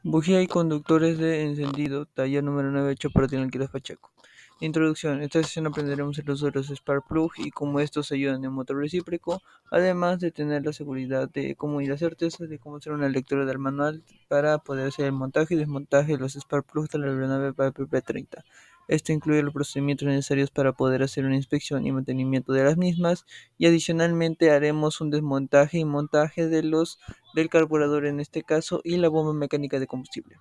Bujía y conductores de encendido, taller número 9 hecho por Alquiler Pacheco. Introducción. Esta sesión aprenderemos el uso de los Spark Plug y cómo estos ayudan en el motor recíproco, además de tener la seguridad de cómo y la certeza de cómo hacer una lectura del manual para poder hacer el montaje y desmontaje de los Spark Plug de la aeronave Piper P-30. Esto incluye los procedimientos necesarios para poder hacer una inspección y mantenimiento de las mismas, y adicionalmente haremos un desmontaje y montaje del carburador en este caso y la bomba mecánica de combustible.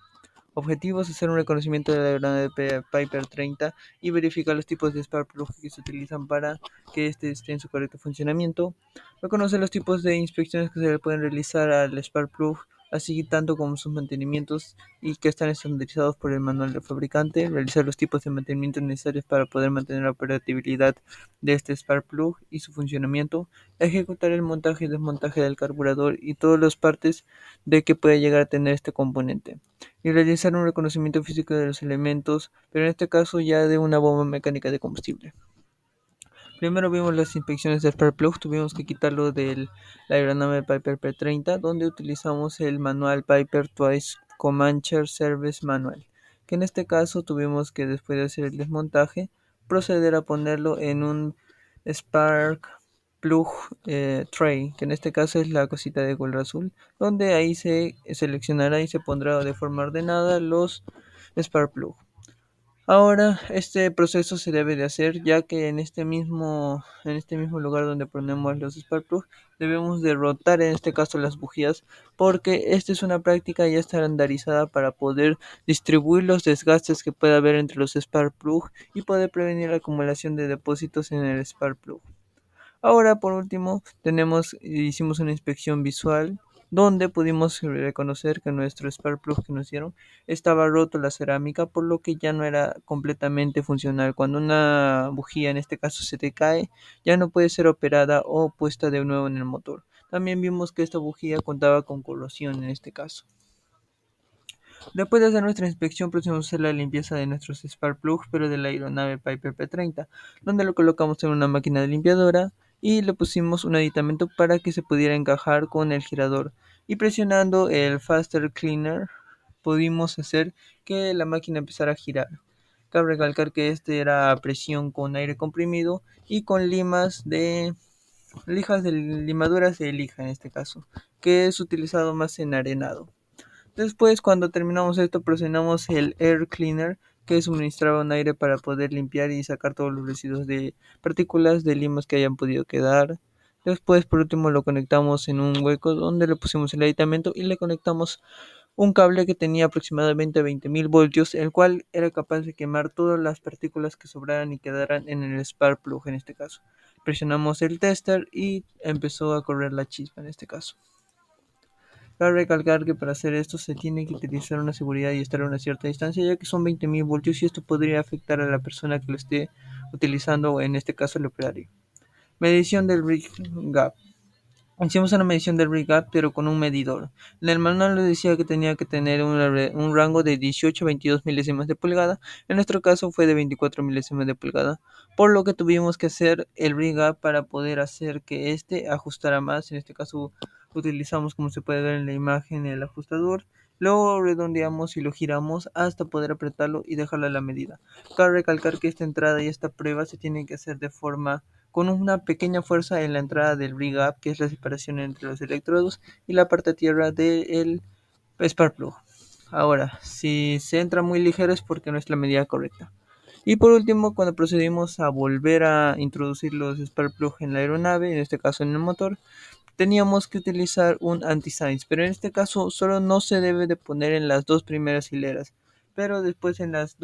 Objetivos: hacer un reconocimiento de la aeronave de Piper 30 y verificar los tipos de spark plug que se utilizan para que éste esté en su correcto funcionamiento. Reconocer los tipos de inspecciones que se le pueden realizar al spark plug, así tanto como sus mantenimientos y que están estandarizados por el manual del fabricante. Realizar los tipos de mantenimiento necesarios para poder mantener la operatividad de este spark plug y su funcionamiento. Ejecutar el montaje y desmontaje del carburador y todas las partes de que puede llegar a tener este componente, y realizar un reconocimiento físico de los elementos, pero en este caso ya de una bomba mecánica de combustible. Primero vimos las inspecciones del spark plug. Tuvimos que quitarlo de la aeronave Piper P-30, donde utilizamos el manual Piper Twice Comancher Service Manual, que en este caso tuvimos que, después de hacer el desmontaje, proceder a ponerlo en un spark plug tray, que en este caso es la cosita de color azul, donde ahí se seleccionará y se pondrá de forma ordenada los spark plug. Ahora, este proceso se debe de hacer ya que en este mismo lugar donde ponemos los spark plug, debemos de rotar en este caso las bujías, porque esta es una práctica ya estandarizada para poder distribuir los desgastes que pueda haber entre los spark plug y poder prevenir la acumulación de depósitos en el spark plug. Ahora, por último, hicimos una inspección visual donde pudimos reconocer que nuestro spark plug que nos dieron estaba roto la cerámica, por lo que ya no era completamente funcional. Cuando una bujía, en este caso, se te cae, ya no puede ser operada o puesta de nuevo en el motor. También vimos que esta bujía contaba con corrosión en este caso. Después de hacer nuestra inspección, procedimos a hacer la limpieza de nuestros spark plugs, pero de la aeronave Piper P-30, donde lo colocamos en una máquina de limpiadora y le pusimos un aditamento para que se pudiera encajar con el girador. Y presionando el Faster Cleaner, pudimos hacer que la máquina empezara a girar. Cabe recalcar que este era a presión con aire comprimido y con lijas de limaduras de lija en este caso, que es utilizado más en arenado. Después, cuando terminamos esto, procedemos el Air Cleaner, que suministraba un aire para poder limpiar y sacar todos los residuos de partículas de limas que hayan podido quedar. Después, por último, lo conectamos en un hueco donde le pusimos el aditamento y le conectamos un cable que tenía aproximadamente 20.000 voltios, el cual era capaz de quemar todas las partículas que sobraran y quedaran en el spark plug en este caso. Presionamos el tester y empezó a correr la chispa en este caso. Cabe recalcar que para hacer esto se tiene que utilizar una seguridad y estar a una cierta distancia, ya que son 20.000 voltios y esto podría afectar a la persona que lo esté utilizando, o en este caso el operario. Medición del rig gap. Hicimos una medición del rig gap, pero con un medidor. En el manual le decía que tenía que tener un rango de 18 a 22 milésimas de pulgada. En nuestro caso fue de 24 milésimas de pulgada, por lo que tuvimos que hacer el rig gap para poder hacer que este ajustara más. En este caso utilizamos, como se puede ver en la imagen, el ajustador. Luego redondeamos y lo giramos hasta poder apretarlo y dejarlo a la medida. Cabe recalcar que esta entrada y esta prueba se tienen que hacer de forma con una pequeña fuerza en la entrada del rig up, que es la separación entre los electrodos, y la parte tierra del spark plug. Ahora, si se entra muy ligero es porque no es la medida correcta. Y por último, cuando procedimos a volver a introducir los spark plug en la aeronave, en este caso en el motor, teníamos que utilizar un anti-seize, pero en este caso solo no se debe de poner en las dos primeras hileras, pero después en las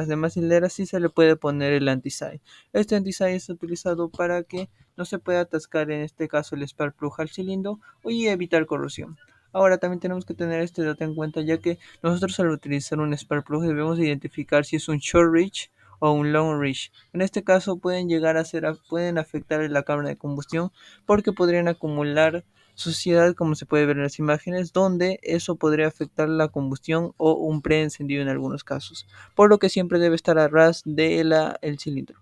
demás hileras sí se le puede poner el anti-seize. Este anti-seize es utilizado para que no se pueda atascar en este caso el spark plug al cilindro y evitar corrosión. Ahora también tenemos que tener este dato en cuenta, ya que nosotros, al utilizar un spark plug, debemos identificar si es un short reach o un long reach. En este caso pueden afectar la cámara de combustión, porque podrían acumular suciedad, como se puede ver en las imágenes, donde eso podría afectar la combustión o un preencendido en algunos casos, por lo que siempre debe estar a ras del el cilindro.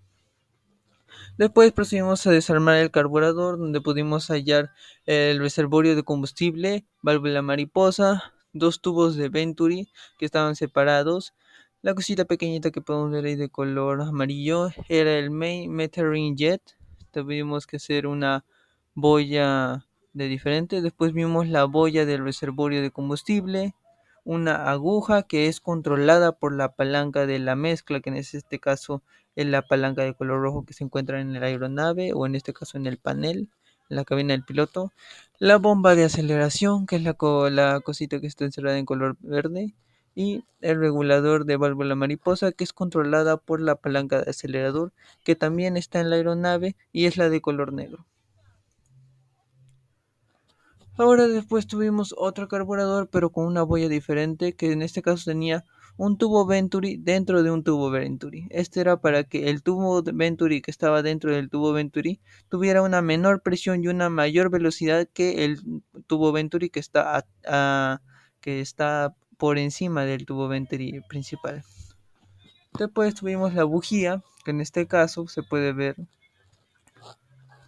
Después procedimos a desarmar el carburador, donde pudimos hallar el reservorio de combustible, válvula mariposa, dos tubos de Venturi que estaban separados. La cosita pequeñita que podemos ver ahí de color amarillo era el Main Metering Jet. Tuvimos que hacer una boya de diferente. Después vimos la boya del reservorio de combustible, una aguja que es controlada por la palanca de la mezcla, que en este caso es la palanca de color rojo que se encuentra en la aeronave o en este caso en el panel, en la cabina del piloto. La bomba de aceleración, que es la cosita que está encerrada en color verde. Y el regulador de válvula mariposa, que es controlada por la palanca de acelerador, que también está en la aeronave y es la de color negro. Ahora después tuvimos otro carburador, pero con una boya diferente, que en este caso tenía un tubo Venturi dentro de un tubo Venturi. Este era para que el tubo Venturi que estaba dentro del tubo Venturi tuviera una menor presión y una mayor velocidad que el tubo Venturi que está por encima del tubo Venturi principal. Después tuvimos la bujía, que en este caso se puede ver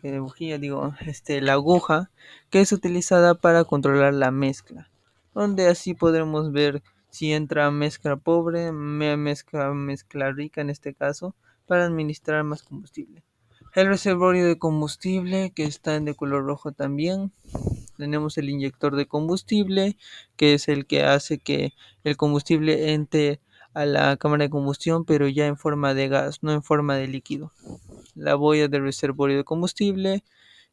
bujía, digo, la aguja, que es utilizada para controlar la mezcla, donde así podremos ver si entra mezcla pobre, mezcla rica en este caso, para administrar más combustible. El reservorio de combustible, que está en de color rojo también. Tenemos el inyector de combustible, que es el que hace que el combustible entre a la cámara de combustión, pero ya en forma de gas, no en forma de líquido. La boya del reservorio de combustible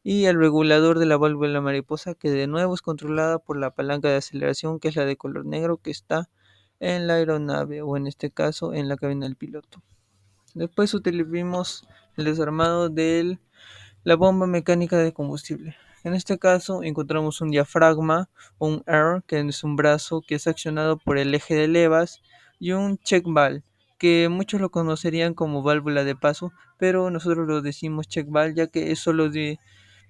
y el regulador de la válvula mariposa, que de nuevo es controlada por la palanca de aceleración, que es la de color negro que está en la aeronave o en este caso en la cabina del piloto. Después utilizamos el desarmado de la bomba mecánica de combustible. En este caso encontramos un diafragma o un AIR, que es un brazo que es accionado por el eje de levas, y un check valve, que muchos lo conocerían como válvula de paso, pero nosotros lo decimos check valve ya que es solo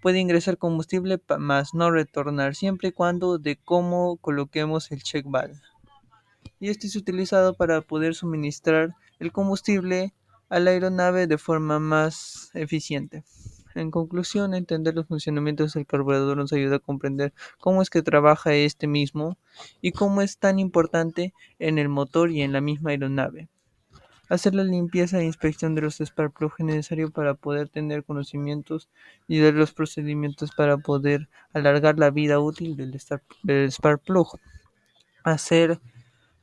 puede ingresar combustible más no retornar, siempre y cuando de cómo coloquemos el check valve. Y este es utilizado para poder suministrar el combustible a la aeronave de forma más eficiente. En conclusión, entender los funcionamientos del carburador nos ayuda a comprender cómo es que trabaja este mismo y cómo es tan importante en el motor y en la misma aeronave. Hacer la limpieza e inspección de los spark plugs es necesario para poder tener conocimientos y de los procedimientos para poder alargar la vida útil del spark plug.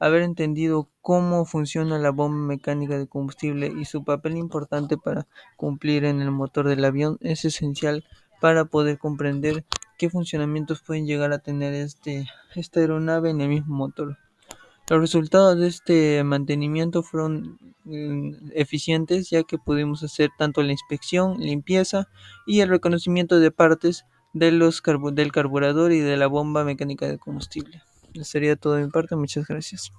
Haber entendido cómo funciona la bomba mecánica de combustible y su papel importante para cumplir en el motor del avión es esencial para poder comprender qué funcionamientos pueden llegar a tener esta aeronave en el mismo motor. Los resultados de este mantenimiento fueron eficientes, ya que pudimos hacer tanto la inspección, limpieza y el reconocimiento de partes del carburador y de la bomba mecánica de combustible. Eso sería todo de mi parte, muchas gracias.